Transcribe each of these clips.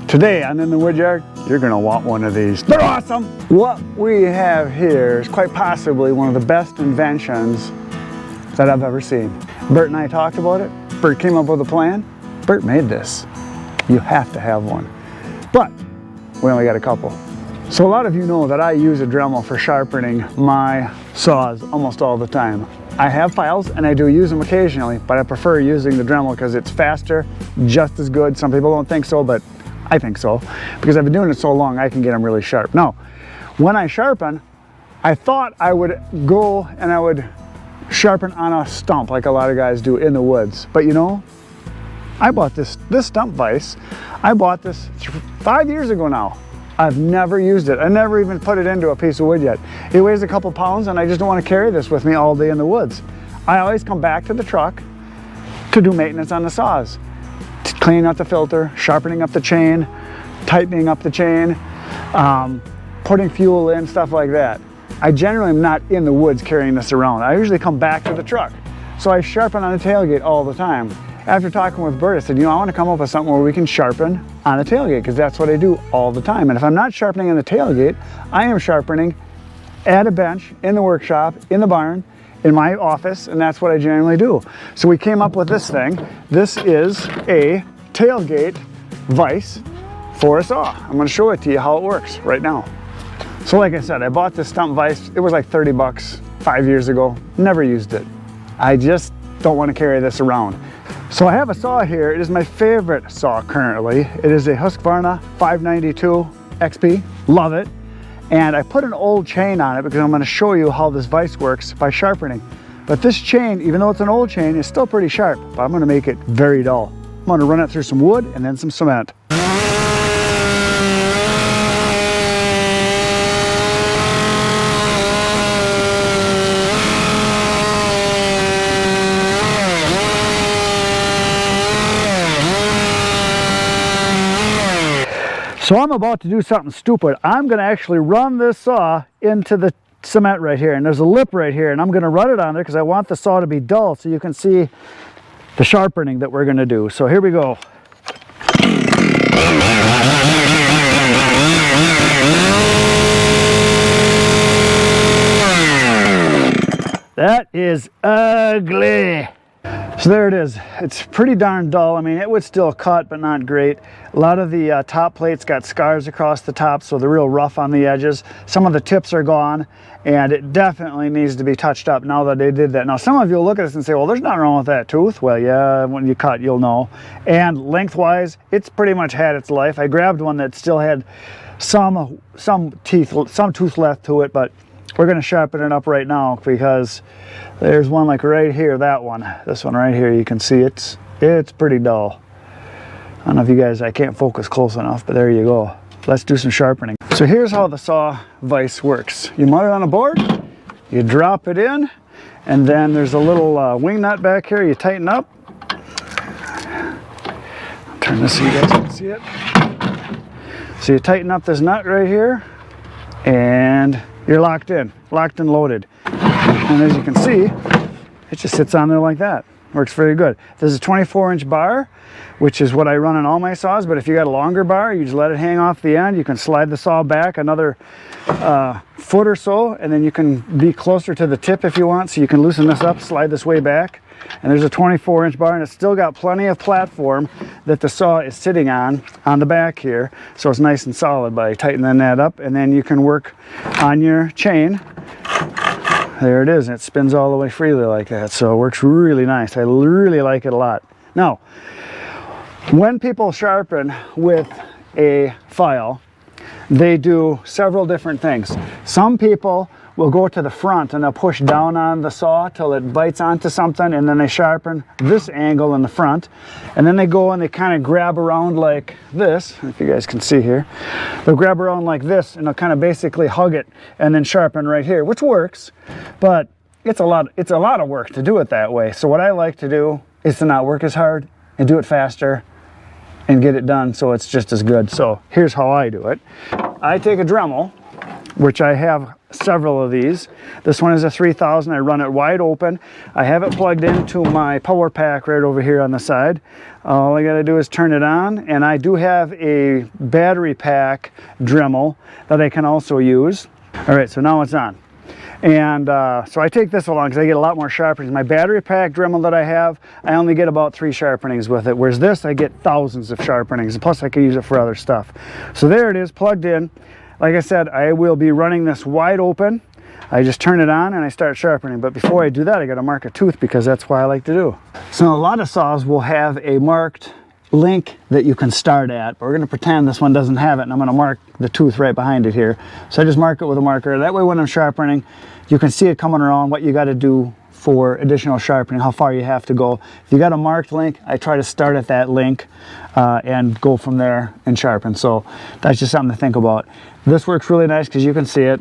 Today on In the Woodyard, you're gonna want one of these. They're awesome! What we have here is quite possibly one of the best inventions that I've ever seen. Bert and I talked about it. Bert came up with a plan. Bert made this. You have to have one. But we only got a couple. So a lot of you know that I use a Dremel for sharpening my saws almost all the time. I have files and I do use them occasionally, but I prefer using the Dremel because it's faster, just as good. Some people don't think so, but I think so. Because I've been doing it so long, I can get them really sharp. Now, when I sharpen, I thought I would go and I would sharpen on a stump like a lot of guys do in the woods. But you know, I bought this stump vise. I bought this 5 years ago now. I've never used it. I never even put it into a piece of wood yet. It weighs a couple pounds and I just don't want to carry this with me all day in the woods. I always come back to the truck to do maintenance on the saws. Cleaning out the filter, sharpening up the chain, tightening up the chain, putting fuel in, stuff like that. I generally am not in the woods carrying this around. I usually come back to the truck. So I sharpen on the tailgate all the time. After talking with Bert, I said, you know, I want to come up with something where we can sharpen on the tailgate because that's what I do all the time. And if I'm not sharpening on the tailgate, I am sharpening at a bench, in the workshop, in the barn, in my office, and that's what I generally do. So we came up with this thing. This is a tailgate vise for a saw. I'm going to show it to you how it works right now. So like I said, I bought this stump vise. It was like 30 bucks 5 years ago. Never used it. I just don't want to carry this around. So I have a saw here. It is my favorite saw currently. It is a Husqvarna 592 XP. Love it. And I put an old chain on it because I'm going to show you how this vise works by sharpening. But this chain, even though it's an old chain, is still pretty sharp. But I'm going to make it very dull. I'm going to run it through some wood and then some cement. So I'm about to do something stupid. I'm going to actually run this saw into the cement right here. And there's a lip right here. And I'm going to run it on there because I want the saw to be dull so you can see the sharpening that we're going to do. So here we go. That is ugly. So there it is. It's pretty darn dull. I mean, it would still cut, but not great. A lot of the top plates got scars across the top, so they're real rough on the edges. Some of the tips are gone, and it definitely needs to be touched up now that they did that. Now, some of you will look at this and say, well, there's nothing wrong with that tooth. Well, yeah, when you cut, you'll know. And lengthwise, it's pretty much had its life. I grabbed one that still had some tooth left to it, but we're going to sharpen it up right now because there's one like right here, that one. This one right here, you can see it's pretty dull. I don't know if you guys, I can't focus close enough, but there you go. Let's do some sharpening. So here's how the saw vise works. You mount it on a board, you drop it in, and then there's a little wing nut back here you tighten up. I'll turn this so you guys can see it. So you tighten up this nut right here, and you're locked in and loaded. And as you can see, it just sits on there like that. Works very good. There's a 24-inch bar, which is what I run on all my saws, but if you got a longer bar, you just let it hang off the end. You can slide the saw back another foot or so, and then you can be closer to the tip if you want, so you can loosen this up, slide this way back. And there's a 24-inch bar, and it's still got plenty of platform that the saw is sitting on the back here, so it's nice and solid by tightening that up. And then you can work on your chain. There it is, and it spins all the way freely like that, so it works really nice. I really like it a lot. Now, when people sharpen with a file, they do several different things. Some people will go to the front and they'll push down on the saw till it bites onto something, and then they sharpen this angle in the front, and then they go and they kind of grab around like this, if you guys can see here. They'll grab around like this and they'll kind of basically hug it and then sharpen right here, which works, but it's a lot of work to do it that way. So what I like to do is to not work as hard and do it faster and get it done so it's just as good. So here's how I do it. I take a Dremel which I have several of these. This one is a 3000. I run it wide open. I have it plugged into my power pack right over here on the side. All I gotta do is turn it on, and I do have a battery pack Dremel that I can also use. All right, so now it's on. And so I take this along because I get a lot more sharpenings. My battery pack Dremel that I have, I only get about 3 sharpenings with it, whereas this I get thousands of sharpenings, plus I can use it for other stuff. So there it is, plugged in. Like I said, I will be running this wide open. I just turn it on and I start sharpening, but before I do that I got to mark a tooth because that's what I like to do. So a lot of saws will have a marked link that you can start at, but we're going to pretend this one doesn't have it, and I'm going to mark the tooth right behind it here. So I just mark it with a marker. That way when I'm sharpening, you can see it coming around, what you got to do for additional sharpening, how far you have to go. If you got a marked link, I try to start at that link and go from there and sharpen. So that's just something to think about. This works really nice because you can see it.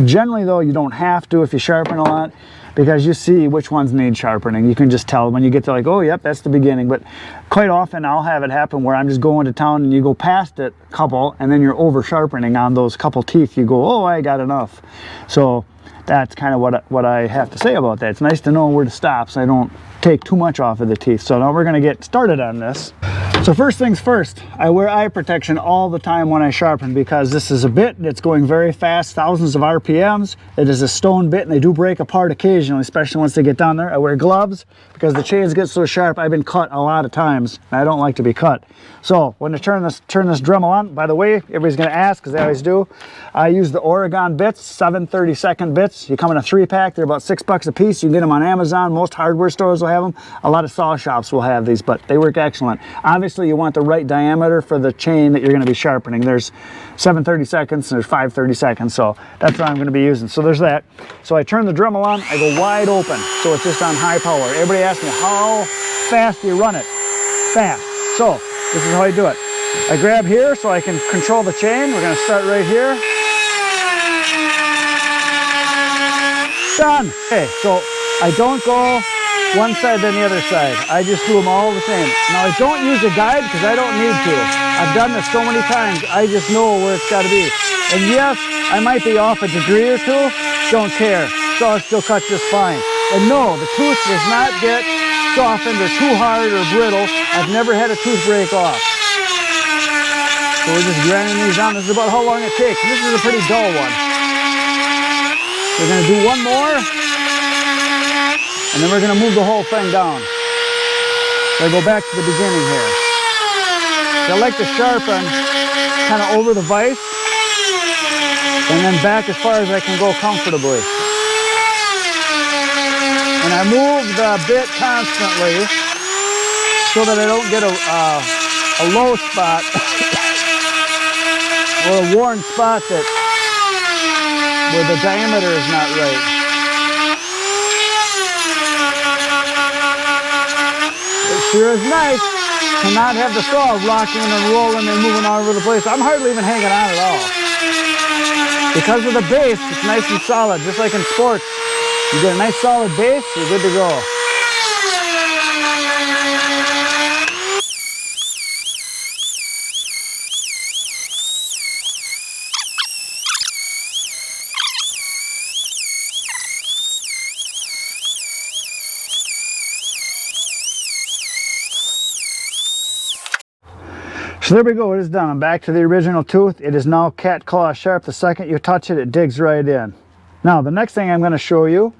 Generally though, you don't have to if you sharpen a lot, because you see which ones need sharpening. You can just tell when you get to like, oh yep, that's the beginning. But quite often I'll have it happen where I'm just going to town and you go past it a couple and then you're over sharpening on those couple teeth. You go, oh, I got enough. So that's kind of what I have to say about that. It's nice to know where to stop so I don't take too much off of the teeth. So now we're going to get started on this. So first things first, I wear eye protection all the time when I sharpen because this is a bit that's going very fast, thousands of RPMs. It is a stone bit and they do break apart occasionally, especially once they get down there. I wear gloves because the chains get so sharp. I've been cut a lot of times and I don't like to be cut. So when I turn this Dremel on, by the way, everybody's going to ask, because they always do, I use the Oregon bits, 7/32 bits. You come in a 3-pack, they're about $6 a piece. You can get them on Amazon. Most hardware stores will have them. A lot of saw shops will have these, but they work excellent. Obviously, you want the right diameter for the chain that you're going to be sharpening. There's 7/32 and there's 5/32, so that's what I'm going to be using. So there's that. So I turn the Dremel on, I go wide open, so it's just on high power. Everybody asks me, how fast do you run it? Fast. So this is how I do it. I grab here so I can control the chain. We're going to start right here. Done. Okay, so I don't go one side then the other side. I just do them all the same. Now I don't use a guide because I don't need to. I've done this so many times, I just know where it's got to be. And yes, I might be off a degree or two, don't care. Saw still cuts just fine. And no, the tooth does not get softened or too hard or brittle. I've never had a tooth break off. So we're just grinding these down. This is about how long it takes. This is a pretty dull one. We're going to do one more. And then we're going to move the whole thing down. So I go back to the beginning here. So I like to sharpen kind of over the vise and then back as far as I can go comfortably. And I move the bit constantly so that I don't get a low spot or a worn spot where the diameter is not right. It sure is nice to not have the saw rocking and rolling and moving all over the place. I'm hardly even hanging on at all. Because of the base, it's nice and solid, just like in sports. You get a nice solid base, you're good to go. So there we go, it is done. I'm back to the original tooth. It is now cat claw sharp. The second you touch it, it digs right in. Now, the next thing I'm going to show you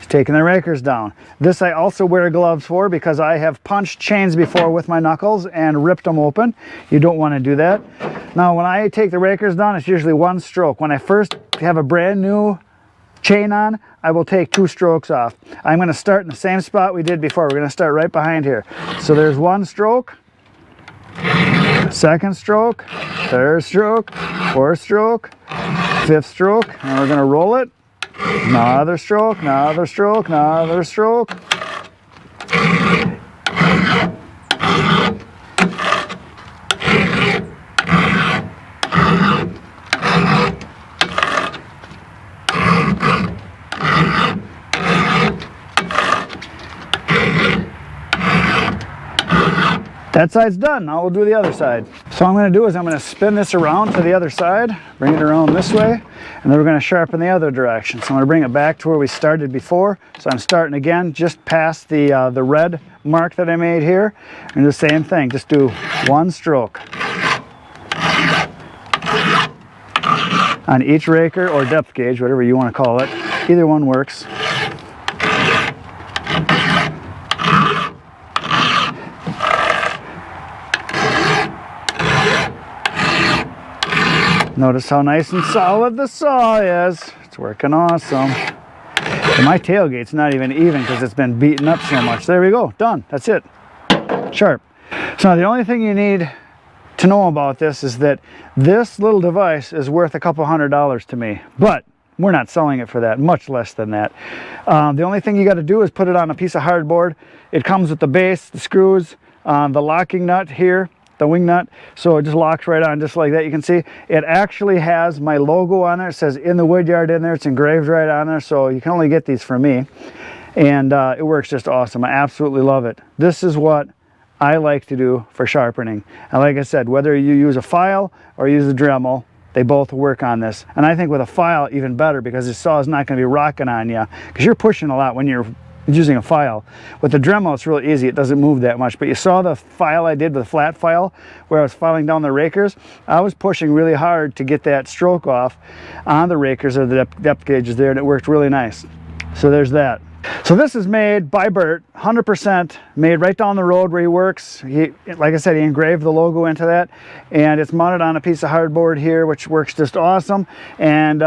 is taking the rakers down. This I also wear gloves for because I have punched chains before with my knuckles and ripped them open. You don't want to do that. Now, when I take the rakers down, it's usually one stroke. When I first have a brand new chain on, I will take 2 strokes off. I'm going to start in the same spot we did before. We're going to start right behind here. So there's 1 stroke, 2nd stroke, 3rd stroke, 4th stroke, 5th stroke, and we're going to roll it. Another stroke, another stroke, another stroke. That side's done. Now we'll do the other side. So what I'm going to do is I'm going to spin this around to the other side, bring it around this way, and then we're going to sharpen the other direction. So I'm going to bring it back to where we started before. So I'm starting again just past the red mark that I made here, and do the same thing. Just do one stroke on each raker or depth gauge, whatever you want to call it. Either one works. Notice how nice and solid the saw is. It's working awesome. And my tailgate's not even because it's been beaten up so much. There we go, done, that's it. Sharp. So now the only thing you need to know about this is that this little device is worth a couple $100 to me, but we're not selling it for that, much less than that. The only thing you got to do is put it on a piece of hardboard. It comes with the base, the screws, the locking nut here, the wing nut, so it just locks right on just like that. You can see it actually has my logo on there. It says in the woodyard in there. It's engraved right on there, so you can only get these from me, and it works just awesome. I absolutely love it. This is what I like to do for sharpening, and like I said, whether you use a file or use a Dremel, they both work on this. And I think with a file even better, because the saw is not going to be rocking on you, because you're pushing a lot when you're using a file. With the Dremel, it's really easy. It doesn't move that much. But you saw the file I did with the flat file where I was filing down the rakers. I was pushing really hard to get that stroke off on the rakers or the depth gauges there, and it worked really nice. So there's that. So this is made by Bert, 100% made right down the road where he works. Like I said, he engraved the logo into that, and it's mounted on a piece of hardboard here, which works just awesome. And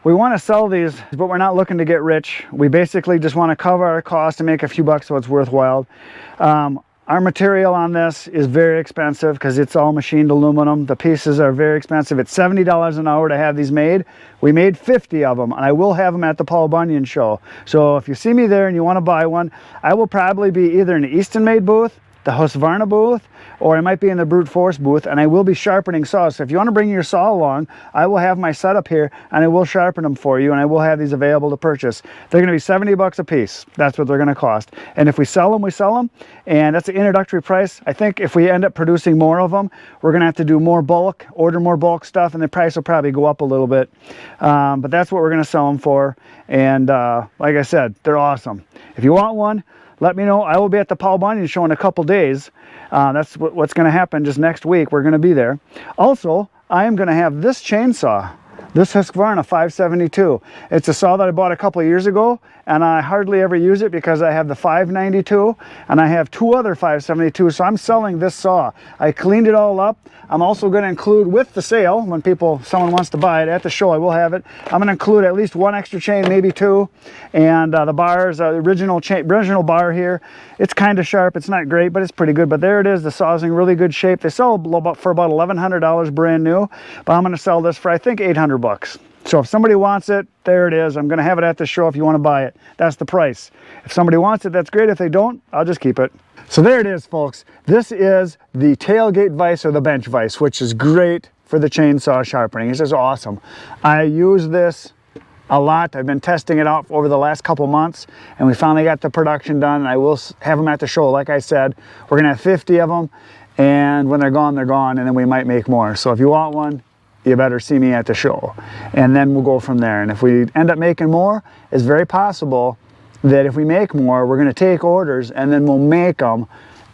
we want to sell these, but we're not looking to get rich. We basically just want to cover our costs and make a few bucks so it's worthwhile. Our material on this is very expensive because it's all machined aluminum. The pieces are very expensive. It's $70 an hour to have these made. We made 50 of them, and I will have them at the Paul Bunyan show. So if you see me there and you want to buy one, I will probably be either in the Easton Made booth, the Husqvarna booth, or I might be in the Brute Force booth, and I will be sharpening saws. So if you want to bring your saw along, I will have my setup here, and I will sharpen them for you, and I will have these available to purchase. They're going to be 70 bucks a piece. That's what they're going to cost. And if we sell them, we sell them, and that's the introductory price. I think if we end up producing more of them, we're going to have to do more bulk, order more bulk stuff, and the price will probably go up a little bit. But that's what we're going to sell them for. And like I said, they're awesome. If you want one, let me know. I will be at the Paul Bunyan show in a couple days. That's what's going to happen just next week. We're going to be there. Also, I am going to have this chainsaw, this Husqvarna 572. It's a saw that I bought a couple of years ago, and I hardly ever use it because I have the 592 and I have two other 572, so I'm selling this saw. I cleaned it all up. I'm also going to include with the sale, when someone wants to buy it at the show, I will have it. I'm going to include at least one extra chain, maybe two, and the bar is the original bar here. It's kind of sharp. It's not great, but it's pretty good. But there it is. The saw's in really good shape. They sell for about $1,100 brand new, but I'm going to sell this for I think 800 bucks. So if somebody wants it, there it is. I'm going to have it at the show if you want to buy it. That's the price. If somebody wants it, that's great. If they don't, I'll just keep it. So there it is, folks. This is the tailgate vise or the bench vise, which is great for the chainsaw sharpening. It's just awesome. I use this a lot. I've been testing it out over the last couple months, and we finally got the production done. I will have them at the show. Like I said, we're going to have 50 of them, and when they're gone, and then we might make more. So if you want one, you better see me at the show, and then we'll go from there. And if we end up making more, it's very possible that if we make more, we're going to take orders and then we'll make them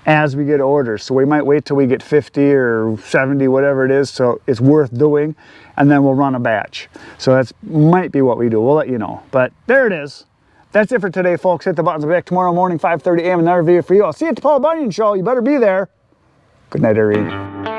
as we get orders. So we might wait till we get 50 or 70, whatever it is, so it's worth doing, and then we'll run a batch. So that might be what we do. We'll let you know. But there it is. That's it for today, folks. Hit the buttons. I'll be back tomorrow morning, 5:30 a.m. Another video for you. I'll see you at the Paul Bunyan show. You better be there. Good night, everybody.